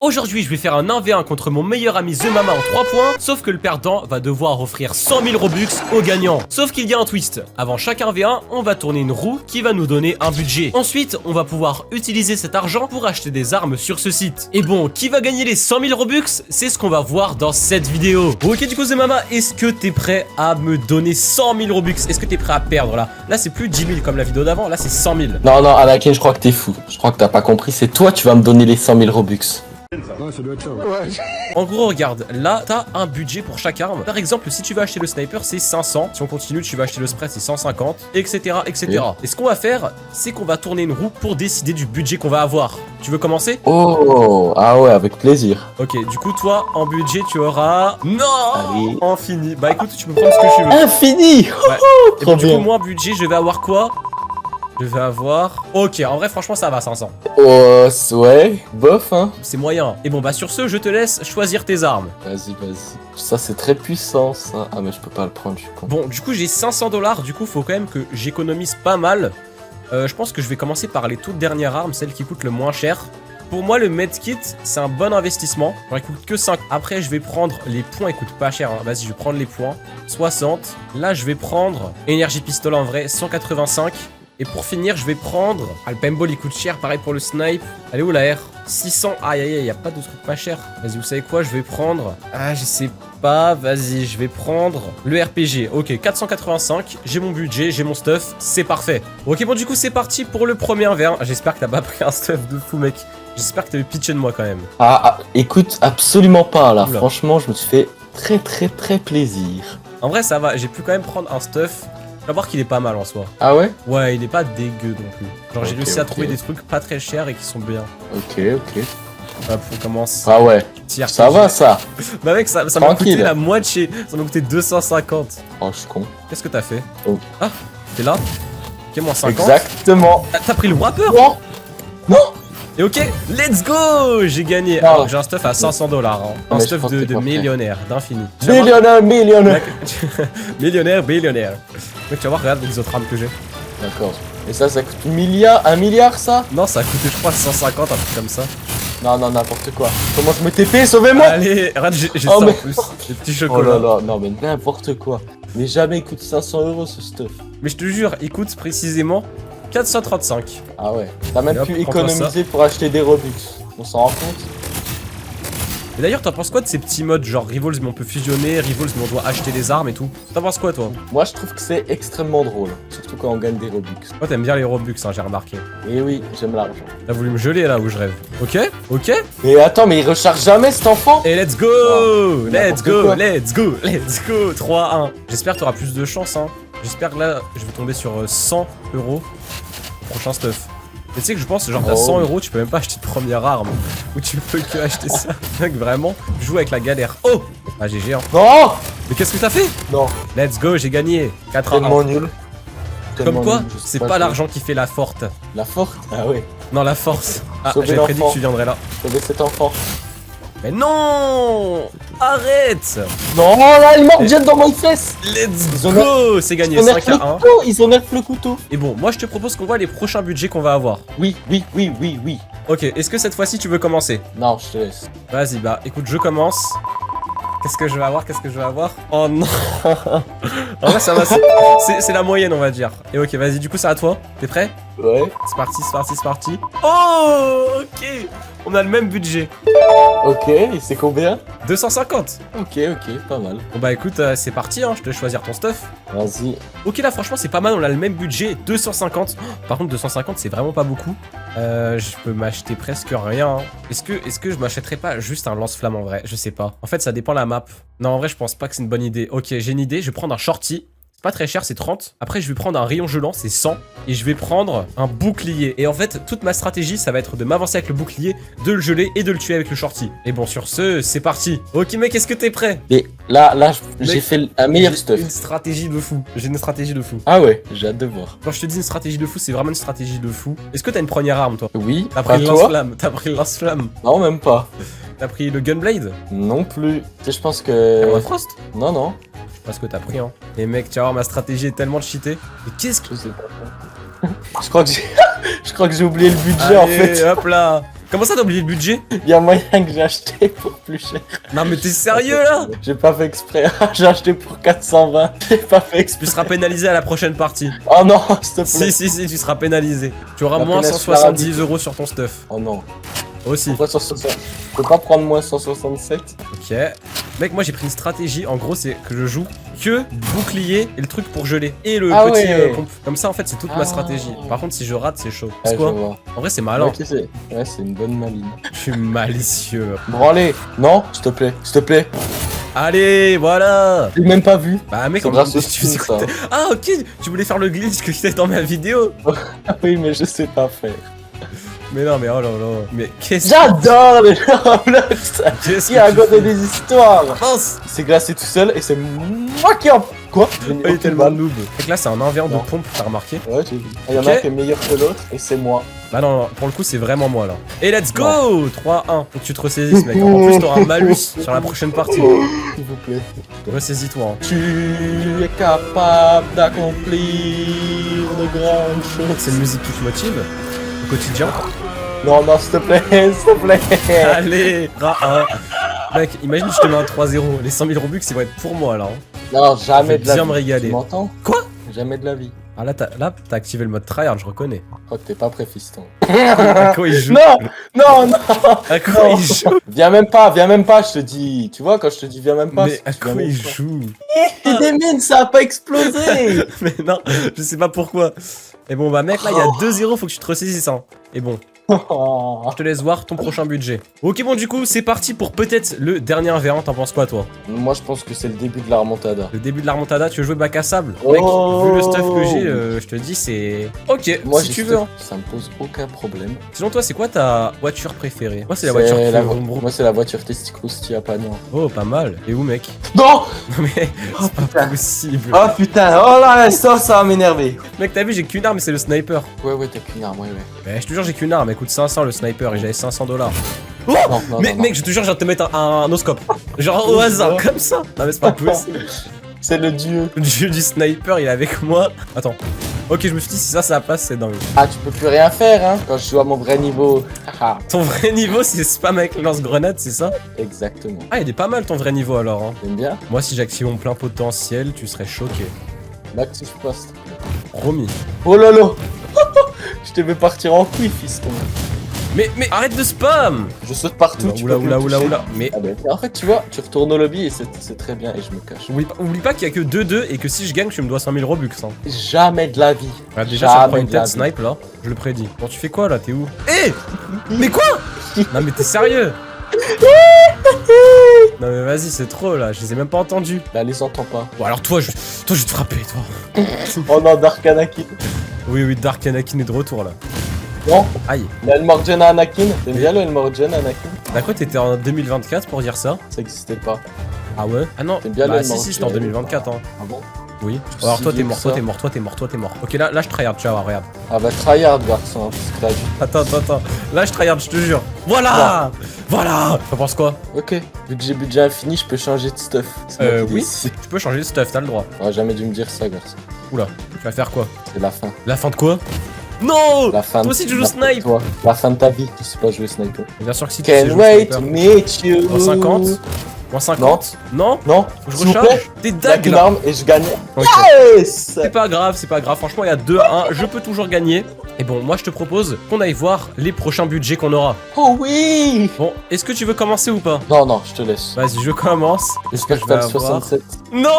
Aujourd'hui, je vais faire un 1v1 contre mon meilleur ami The Mama en 3 points, sauf que le perdant va devoir offrir 100 000 Robux au gagnant. Sauf qu'il y a un twist. Avant chaque 1v1, on va tourner une roue qui va nous donner un budget. Ensuite, on va pouvoir utiliser cet argent pour acheter des armes sur ce site. Et bon, qui va gagner les 100 000 Robux? C'est ce qu'on va voir dans cette vidéo. Ok, du coup, The Mama, est-ce que t'es prêt à me donner 100 000 Robux? Est-ce que t'es prêt à perdre là? Là, c'est plus 10 000 comme la vidéo d'avant, là, c'est 100 000. Non, Anakin, je crois que t'es fou. Je crois que t'as pas compris. C'est toi, tu vas me donner les 100 000 Robux. Ouais, ça doit être ça. Ouais. En gros, regarde, là, t'as un budget pour chaque arme. Par exemple, si tu vas acheter le sniper, c'est 500. Si on continue, tu vas acheter le spray, c'est 150, etc., etc. Oui. Et ce qu'on va faire, c'est qu'on va tourner une roue pour décider du budget qu'on va avoir. Tu veux commencer? Oh, ah ouais, avec plaisir. Ok, du coup, toi, en budget, tu auras... Non! Allez. Infini. Bah écoute, tu peux prendre ce que tu veux. Infini. Ouais. Et Trop du coup, bien. moi, en budget, je vais avoir quoi? Je vais avoir... Ok, en vrai, franchement, ça va, 500. Oh, ouais, bof, hein. C'est moyen. Et bon, bah sur ce, je te laisse choisir tes armes. Vas-y. Ça, c'est très puissant, ça. Ah, mais je peux pas le prendre, je suis con. Bon, du coup, j'ai 500 $. Du coup, faut quand même que j'économise pas mal. Je pense que je vais commencer par les toutes dernières armes, celles qui coûtent le moins cher. Pour moi, le medkit, c'est un bon investissement. Il coûte que 5. Après, je vais prendre les points. Il coûte pas cher. Hein. Vas-y, je vais prendre les points. 60. Là, je vais prendre énergie pistolet en vrai. 185. Et pour finir, je vais prendre... Ah, le paintball, il coûte cher. Pareil pour le snipe. Elle est où la R? 600. Aïe, aïe, aïe, y a pas de truc pas cher. Vas-y, vous savez quoi? Je vais prendre... Ah, je sais pas. Vas-y, je vais prendre le RPG. Ok, 485. J'ai mon budget, j'ai mon stuff. C'est parfait. Ok, bon, du coup, c'est parti pour le premier 1v1. J'espère que t'as pas pris un stuff de fou, mec. J'espère que t'avais pitché de moi quand même. Écoute, absolument pas, là. Oula. Franchement, je me suis fait très plaisir. En vrai, ça va. J'ai pu quand même prendre un stuff. Tu vas voir qu'il est pas mal en soi. Ah ouais? Ouais, il est pas dégueu non plus. Genre, j'ai Ok, réussi à ok. trouver des trucs pas très chers et qui sont bien. Ok. Hop, on commence. Ah ouais, Petit RPG. ça va, ça. Bah mec, ça m'a coûté Tranquille. la moitié. Ça m'a coûté 250. Oh, je suis con. Qu'est-ce que t'as fait? Oh. Ah, t'es là? Ok, moins 50. Exactement. T'as pris le wrapper? Non. Et ok, let's go! J'ai gagné. Non. Alors que j'ai un stuff à 500 $. Hein. Un mais je stuff pense que de t'es pas prêt. millionnaire, d'infini. Tu vas voir- Millionnaire. Millionnaire, billionnaire. Mec, tu vas voir, regarde les autres armes que j'ai. D'accord. Et ça coûte un milliard, ça? Non, ça a coûté, je crois, 150, un truc comme ça. Non, n'importe quoi. Comment je me TP, sauvez-moi! Allez, regarde, j'ai Oh, ça en mais- plus. Les petits Oh chocolats. là là, non mais n'importe quoi. Mais jamais il coûte 500 € ce stuff. Mais je te jure, il coûte précisément 435. Ah ouais. T'as même Et hop, pu prends-toi économiser pour acheter des Robux. On s'en rend compte? Et d'ailleurs, t'en penses quoi de ces petits modes genre Revolves, mais on peut fusionner, Revolves, mais on doit acheter des armes et tout? T'en penses quoi, toi? Moi je trouve que c'est extrêmement drôle. Surtout quand on gagne des Robux. Toi, t'aimes bien les Robux, hein, j'ai remarqué. Et oui, j'aime l'argent. T'as voulu me geler là où je rêve. Ok, ok. Mais attends, mais il recharge jamais cet enfant? Et let's go! Oh, Let's n'importe go! quoi. Let's go! Let's go! 3-1. J'espère que t'auras plus de chance, hein. J'espère que là, je vais tomber sur 100 €. Prochain stuff. Mais tu sais que je pense, genre, t'as Oh. 100 €, tu peux même pas acheter de première arme. Ou tu peux que acheter ça. Mec, vraiment, je joue avec la galère. Oh! Ah, GG, hein. Non! Mais qu'est-ce que t'as fait? Non, Let's go, j'ai gagné. 4 à 1. tellement nul. Comme Tellement quoi, nul, je sais c'est pas jouer. l'argent qui fait la forte. La forte? Ah ouais. Non, la force. Ah, Sauver j'avais prédit que l'enfant. tu viendrais là. Sauver cet enfant. Mais non! Arrête! Non, là, il mord direct dans mes fesses! Let's Ils ont go! C'est gagné, Ils ont 5 nerf à le 1. couteau! Ils ont nerf le couteau! Et bon, moi je te propose qu'on voit les prochains budgets qu'on va avoir. Oui. Ok, est-ce que cette fois-ci tu veux commencer? Non, je te laisse. Vas-y, bah écoute, je commence. Qu'est-ce que je vais avoir? Qu'est-ce que je vais avoir? Oh non! En vrai, ça va, c'est la moyenne, on va dire. Et ok, vas-y, du coup, c'est à toi. T'es prêt? Ouais. C'est parti, c'est parti, c'est parti. Oh! Ok! On a le même budget. Ok, et c'est combien? 250. Ok, pas mal. Bon bah écoute, c'est parti, hein, je te laisse choisir ton stuff. Vas-y. Ok, là franchement c'est pas mal, on a le même budget, 250. Par contre 250 c'est vraiment pas beaucoup. Je peux m'acheter presque rien. Hein. Est-ce que je m'achèterais pas juste un lance-flamme en vrai? Je sais pas. En fait ça dépend la map. Non en vrai je pense pas que c'est une bonne idée. Ok, j'ai une idée, je vais prendre un shorty. C'est pas très cher, c'est 30. Après, je vais prendre un rayon gelant, c'est 100. Et je vais prendre un bouclier. Et en fait, toute ma stratégie, ça va être de m'avancer avec le bouclier, de le geler et de le tuer avec le shorty. Et bon, sur ce, c'est parti. Ok, mec, est-ce que t'es prêt? Mais là, j'ai fait un meilleur J'ai stuff. une stratégie de fou. J'ai une stratégie de fou. Ah ouais, j'ai hâte de voir. Quand je te dis une stratégie de fou, c'est vraiment une stratégie de fou. Est-ce que t'as une première arme, toi? Oui, T'as pas pris le toi? lance-flamme. T'as pris le lance-flamme. Non, même pas. T'as pris le gunblade? Non plus. Tu sais, je pense T'as que... la frost? Non. Je sais pas ce que t'as pris, hein. Et mec, tu vas voir, ma stratégie est tellement cheatée. Mais qu'est-ce que... Je sais pas. Je crois que j'ai oublié le budget en Allez, fait. hop là. Comment ça t'as oublié le budget? Y'a moyen que j'ai acheté pour plus cher. Non mais t'es sérieux là? J'ai pas fait exprès. J'ai acheté pour 420. J'ai pas fait Tu exprès. seras pénalisé à la prochaine partie. Oh non, s'il te plaît. Si, tu seras pénalisé. Tu auras La moins pénalité 170 € sur ton stuff. Oh non. Aussi. Pourquoi 160? Je peux pas prendre moins 167? Ok. Mec, moi j'ai pris une stratégie. En gros, c'est que je joue que bouclier et le truc pour geler. Et le Ah petit ouais. pompe. Comme ça, en fait, c'est toute ma stratégie. Par contre, si je rate, c'est chaud. Ouais, C'est je quoi? vois. En vrai, c'est malin. Ok, ouais, c'est une bonne maline. Je suis malicieux. Branlez. Non, s'il te plaît. S'il te plaît. Allez, voilà. J'ai même pas vu. Bah, mec, C'est en grâce plus, au skin, ça. Ah, ok. Tu voulais faire le glitch que j'étais dans ma vidéo. Ah oui, mais je sais pas faire. Mais non, mais oh là là. Mais qu'est-ce J'adore les Roblox. qu'est-ce Qui a que tu raconté fais? des histoires. Mince. Il s'est glacé tout seul et c'est moi qui en... Quoi? J'ai mis Il est aucune tellement balle. noob. Mec, là, c'est un inverse de Non. pompe, t'as remarqué? Ouais, j'ai vu. Il y en Ok. a un qui est meilleur que l'autre et c'est moi. Bah non, pour le coup, c'est vraiment moi là. Et let's go 3-1. Faut que tu te ressaisisses, mec. En plus, t'auras un malus sur la prochaine partie. S'il vous plaît. Ressaisis-toi. Hein. Tu es capable d'accomplir de grandes choses. C'est une musique qui te motive au quotidien. Non, non, s'il te plaît, s'il te plaît. Allez, ra mec, imagine je te mets un 3-0. Les 100 000 Robux, ils vont être pour moi là. Hein. Non, Je jamais vais de la bien vie. me régaler. Tu m'entends? Quoi? Jamais de la vie. Ah là, t'as activé le mode tryhard, je reconnais. Je crois que t'es pas prêt, fiston. À quoi il joue? Non, non, non. À quoi Non. il joue? Viens même pas, je te dis. Tu vois, quand je te dis viens même pas. Mais c'est à que tu viens quoi même il pas. joue? Et des mines, ça a pas explosé. Mais non, je sais pas pourquoi. Et bon, bah mec, là, il y a 2-0, faut que tu te ressaisisses. Hein. Et bon, Oh. je te laisse voir ton prochain budget. Ok, bon, du coup, c'est parti pour peut-être le dernier 1v1. T'en penses quoi, toi? Moi, je pense que c'est le début de la remontada. Le début de la remontada, tu veux jouer bac à sable? Oh. Mec, vu le stuff que j'ai, je te dis, c'est... Ok, Moi, si j'ai tu ce- veux. Hein. Ça me pose aucun problème. Sinon, toi, c'est quoi ta voiture préférée? Moi, c'est la voiture qui fait vroom vroom. Moi, c'est la voiture Testicrousti à Pagnon. Oh, pas mal. Et où, mec? Non. Non, mais Oh c'est pas putain. possible. Oh putain, oh là, ça va m'énerver. Mec, t'as vu, j'ai qu'une arme, c'est le sniper. Ouais, t'as qu'une arme, ouais. Mais je te jure, j'ai qu'une arme. Elle coûte 500 le sniper et j'avais 500 $. Oh Non, non, mais non, mec, je te jure, je viens de te mettre un oscope. Genre au hasard, comme ça. Non, mais c'est pas possible. C'est le dieu. Le jeu du sniper, il est avec moi. Attends. Ok, je me suis dit, si ça passe, c'est dingue. Ah, tu peux plus rien faire, hein, quand je joue à mon vrai niveau. Haha. Ton vrai niveau, c'est spam avec le lance-grenade, c'est ça? Exactement. Ah, il est pas mal ton vrai niveau alors. Hein. T'aimes bien? Moi, si j'active mon plein potentiel, tu serais choqué. L'actif poste. Promis. Oh là là. Je te vais partir en couille, fiston. Mais arrête de spam! Je saute partout, tu Oula, peux plus oula, me oula, toucher. oula. Mais Ah ben, en fait, tu vois, tu retournes au lobby et c'est très bien et je me cache. oublie pas qu'il y a que 2-2 et que si je gagne, tu me dois 100 000 Robux. Hein. Jamais de la vie. Ah, déjà, ça Jamais prend une de la tête vie. snipe là. Je le prédis. Bon, tu fais quoi là? T'es où? Eh! Mais quoi? Non, mais t'es sérieux? Non, mais vas-y, c'est trop là. Je les ai même pas entendus. Là, les entends pas. Bon, alors toi, je vais te frapper, toi. Oh non, Dark Anakin. Oui, Dark Anakin est de retour là. Non, Aïe. le Elmorgen Anakin. T'aimes bien le Elmorgen Anakin? T'as quoi, t'étais en 2024 pour dire ça? Ça existait pas. Ah ouais? Ah non, T'aimes bien bah le si, Morgan. c'était en 2024 hein. Ah bon? Oui. Je Alors suis toi si t'es vieux mort, que toi ça. t'es mort, toi t'es mort, toi t'es mort. Ok, là je tryhard, tu vas voir, regarde. Ah bah tryhard garçon, parce que là, Attends. Là je tryhard, je te jure. Voilà! Voilà! T'en penses quoi? ok, vu que j'ai budget infini, je peux changer de stuff. C'est moi qui Oui. décide. Tu peux changer de stuff, t'as le droit. T'aurais jamais dû me dire ça, garçon. Oula, tu vas faire quoi? C'est la fin. La fin de quoi? Non! La fin Toi aussi tu joues la- snipe! Toi, la fin de ta vie, tu sais pas jouer sniper. Bien sûr que si tu sais Can't jouer wait sniper. to meet you. Moins 50? Moins 50? Non? Non, Faut que je s'il vous recharge? plaît, T'es Y'a dague qu'une là! arme et je gagne. Ok. Yes! C'est pas grave. Franchement, il y a 2-1. Je peux toujours gagner. Et bon, moi, je te propose qu'on aille voir les prochains budgets qu'on aura. Oh oui! Bon, est-ce que tu veux commencer ou pas? Non, non, je te laisse. Vas-y, je commence. J'espère que je tu as vais le avoir 67. Non!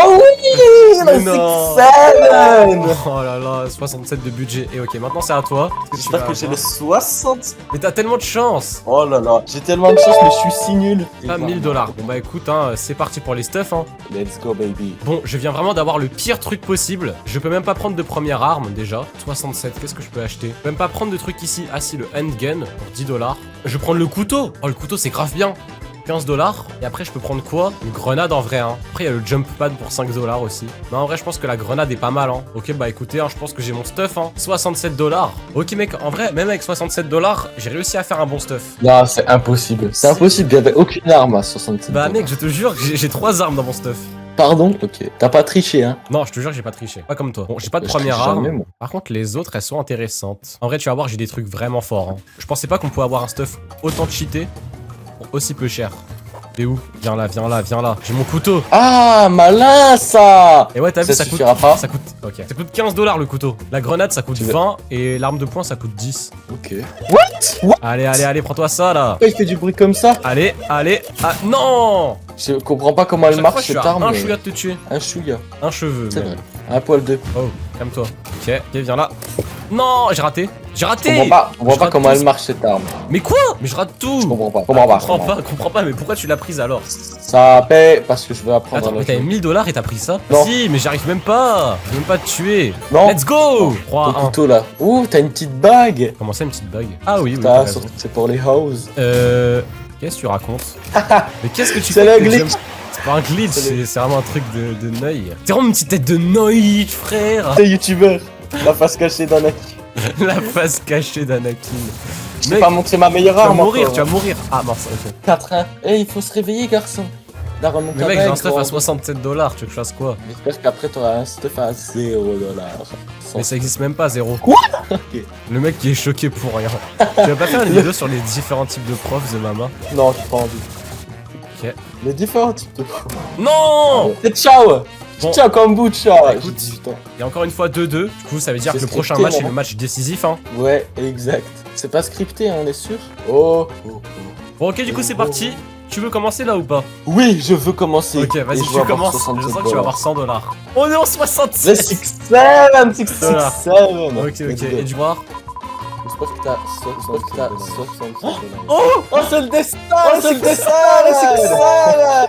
Oh oui! Mais Le non. 6-7! Oh là là, 67 de budget. Et ok, maintenant c'est à toi. J'espère que j'ai le 60. Mais t'as tellement de chance! Oh là là, j'ai tellement de chance, mais je suis si nul. Pas 1000 $. Bon bah écoute, hein, c'est parti pour les stuff. Hein. Let's go, baby. Bon, je viens vraiment d'avoir le pire truc possible. Je peux même pas prendre de première arme déjà. 67, qu'est-ce que je peux acheter? Je peux même pas prendre de truc ici. Ah si, le handgun pour 10 $. Je vais prendre le couteau. Oh, le couteau c'est grave bien. 15 $. Et après, je peux prendre quoi? Une grenade en vrai, hein. Après, il y a le jump pad pour 5 $ aussi. Mais en vrai, je pense que la grenade est pas mal, hein. Ok, bah écoutez, hein, je pense que j'ai mon stuff, hein. 67 $. Ok, mec, en vrai, même avec 67 $, j'ai réussi à faire un bon stuff. Non, c'est impossible. C'est impossible, il y avait aucune arme à 67. Bah, mec, je te jure que j'ai 3 armes dans mon stuff. Pardon? Ok. T'as pas triché, hein? Non, je te jure, j'ai pas triché. Pas comme toi. Bon, j'ai pas de Je première triche arme. jamais, moi. Par contre, les autres, elles sont intéressantes. En vrai, tu vas voir, j'ai des trucs vraiment forts. Hein. Je pensais pas qu'on pouvait avoir un stuff autant cheaté pour aussi peu cher. T'es où? Viens là, viens là, viens là. J'ai mon couteau. Ah, malin ça! Et ouais, t'as vu, ça coûte. suffira pas. Ça coûte. Ok. Ça coûte 15 $ le couteau. La grenade, ça coûte Tu veux- 20 et l'arme de poing, ça coûte 10. Ok. What? Allez, allez, allez, prends-toi ça là. Pourquoi il fait du bruit comme ça? Allez, allez. Ah non! Je comprends pas comment elle Chaque fois, marche je suis cette à arme. un mais- chouïa de te tuer. Un chouïa. Un cheveu. C'est même. vrai. Un poil de. Oh, calme-toi. Ok, ok, viens là. Non, j'ai raté. J'ai Je raté. comprends pas, Je rate comment tout. elle marche cette arme. Mais quoi? Mais je rate tout. Je comprends pas. Comprends pas, mais pourquoi tu l'as prise alors? Ça paie parce que je veux apprendre Attends, à mais la t'avais jouer. 1000 $ et t'as pris ça? Non. Si, mais j'arrive même pas. Je vais même pas te tuer. Non. Let's go! 3 Ton à 1. couteau là. Ouh, t'as une petite bague. Comment ça, une petite bague? Ah oui, oui, T'as t'as raison. C'est pour les hoes. Qu'est-ce que tu racontes? Mais qu'est-ce que tu C'est fais le avec tes glitch. jumps? C'est pas un glitch, C'est le- c'est vraiment un truc de neuil. C'est vraiment une petite tête de neuil, frère. C'est youtubeur. La face cachée d'Anakin. La face cachée d'Anakin. Je t'ai Mec, pas montré ma meilleure tu vas arme. mourir, encore, tu vas mourir. Ah mince, ok. 4-1. Eh, il faut se réveiller, garçon. La remonte Mais mec, j'ai un stuff à 67 $, tu veux que je fasse quoi? J'espère qu'après t'auras un stuff à 0 $. Mais ça existe même pas, 0. Quoi? Ok. Le mec qui est choqué pour rien. Tu vas pas faire une vidéo sur les différents types de profs de Mama? Non, j'ai pas envie. Ok. Les différents types de. Non! C'est ciao! Bon. Ciao kombucha! Bah, J'ai écoute. 18 ans. Et encore une fois 2-2. Du coup, ça veut dire C'est que le prochain scripté, match est non le match décisif, hein. Ouais, exact. C'est pas scripté, hein, on est sûr? Oh, oh, oh. Bon, ok, du coup, c'est parti. Tu veux commencer là ou pas? Oui, je veux commencer. Ok, vas-y, Et je tu veux avoir commences. 67 Je sens que tu vas avoir 100 $. On est en 67. Let's 6-7, 6-7. Ok, ok. Et du voir? J'espère que t'as 67 $. Oh! C'est le destin! C'est le destin!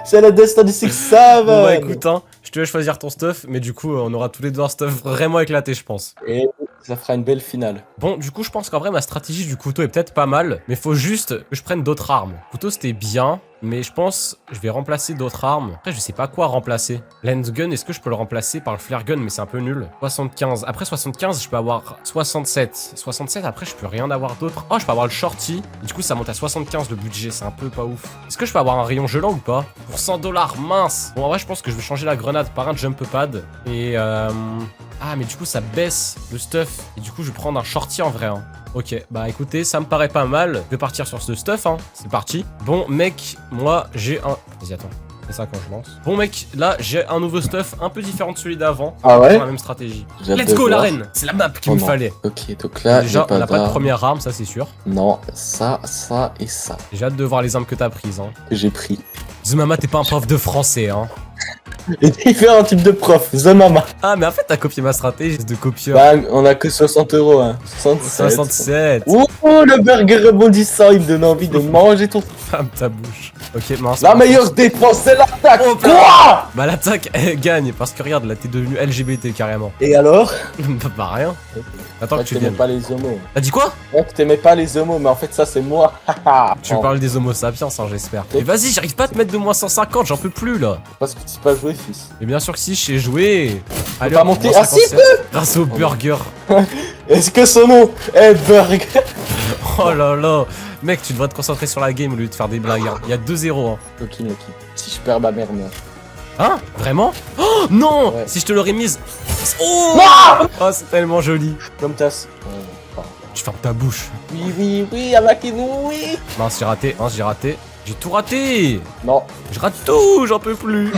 C'est le destin du 6-7. Bon, bah écoute, hein, je te laisse choisir ton stuff, mais du coup, on aura tous les deux un stuff vraiment éclaté, je pense. Et ça fera une belle finale. Bon, du coup, je pense qu'en vrai, ma stratégie du couteau est peut-être pas mal, mais faut juste que je prenne d'autres armes. Le couteau, c'était bien, mais je pense que je vais remplacer d'autres armes. Après, je sais pas quoi remplacer. Lens gun, est-ce que je peux le remplacer par le flare gun, mais c'est un peu nul. 75. Après 75, je peux avoir 67. 67, après, je peux rien avoir d'autre. Oh, je peux avoir le shorty. Du coup, ça monte à 75 le budget, c'est un peu pas ouf. Est-ce que je peux avoir un rayon gelant ou pas? Pour 100 $, mince. Bon, en vrai, je pense que je vais changer la grenade par un jump pad. Et ah, mais du coup, ça baisse le stuff. Et du coup, je vais prendre un shorty en vrai. Hein. Ok, bah écoutez, ça me paraît pas mal. Je vais partir sur ce stuff, hein. C'est parti. Bon, mec, moi, j'ai un... Vas-y, attends. C'est ça quand je lance. Bon, mec, là, j'ai un nouveau stuff un peu différent de celui d'avant. Ah ouais? Sur la même stratégie. J'ai hâte Let's de go, voir. l'arène. C'est la map qu'il Oh me non. fallait. Ok, donc là, Déjà, on n'a pas de d'arme. première arme, ça, c'est sûr. Non, ça et ça J'ai hâte de voir les armes que t'as prises, hein. que j'ai pris. Zumama, t'es pas un prof de français, hein. Les différents types de profs, The Mama. Ah, mais en fait, t'as copié ma stratégie de copieur. Bah, on a que 60 €, hein. 67. 67. Oh, le burger rebondissant, il me donne envie de manger ton... Ferme ta bouche. Ok, mince. La meilleure défense, c'est l'attaque. Oh, Quoi? Bah, l'attaque, elle gagne, parce que regarde, là, t'es devenu LGBT carrément. Et alors? Bah, rien. Attends que tu t'aimais viennes. pas les homos. T'as dit quoi? Ouais, que t'aimais pas les homos, mais en fait, ça, c'est moi. Tu parles des homo sapiens, hein, j'espère. Mais vas-y, j'arrive pas à te mettre de moins 150, j'en peux plus là. Parce que tu sais pas jouer, fils. Et bien sûr que si, je sais jouer. Allez, pas hop, monter moins à 57, grâce au burger. Est-ce que son nom est Burger? Oh là là. Mec, tu devrais te concentrer sur la game au lieu de faire des blagues. Hein. Il y a 2-0. Hein. Ok. Si je perds ma mère, non. Hein? Vraiment? Oh non! Ouais. Si je te l'aurais mise. Oh! Oh, c'est tellement joli. Comme tasse. Tu fermes ta bouche. Oui, Amakinou, oui. Mince, j'ai raté. Mince, j'ai raté. J'ai tout raté! Non. Je rate tout, j'en peux plus!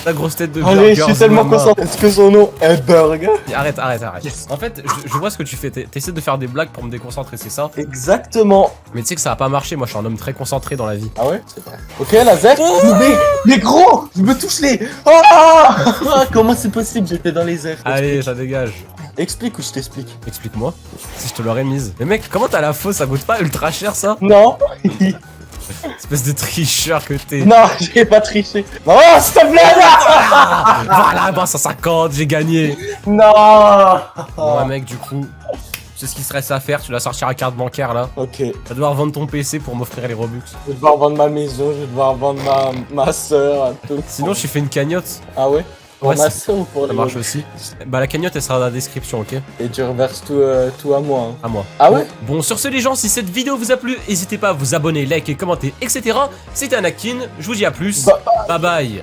La grosse tête de burger. Allez, je suis tellement Zumama. concentré. Est-ce que son nom est Burger? Arrête, arrête, arrête. Yes. En fait, je vois ce que tu fais. T'essaies de faire des blagues pour me déconcentrer, c'est ça? Exactement. Mais tu sais que ça va pas marcher, moi je suis un homme très concentré dans la vie. Ah ouais? C'est vrai. Ok, la Z. Oh Mais gros, je me touche les... Ah comment c'est possible? J'étais dans les airs. Allez, ça dégage. Explique ou je t'explique? Explique-moi. Si je te l'aurais mise. Mais mec, comment t'as la fausse? Ça coûte pas ultra cher ça? Non. Espèce de tricheur que t'es. Non, j'ai pas triché. Non, s'il te plaît, non. Ah, voilà, bah 150, j'ai gagné. Non. Ouais mec, du coup, c'est ce qu'il se reste à faire. Tu dois sortir la carte bancaire là. Ok. Tu vas devoir vendre ton PC pour m'offrir les Robux. Je vais devoir vendre ma maison, je vais devoir vendre ma soeur, tout. Sinon, je fais une cagnotte. Ah ouais? Pour Ouais, ma c'est- soeur ou pour Ça les marche autres? aussi. Bah la cagnotte elle sera dans la description, ok? Et tu reverses tout à moi. Hein. À moi. Ah ouais? Bon, sur ce les gens, si cette vidéo vous a plu, n'hésitez pas à vous abonner, liker, commenter, etc. C'était Anakin, je vous dis à plus. Bye Bye bye.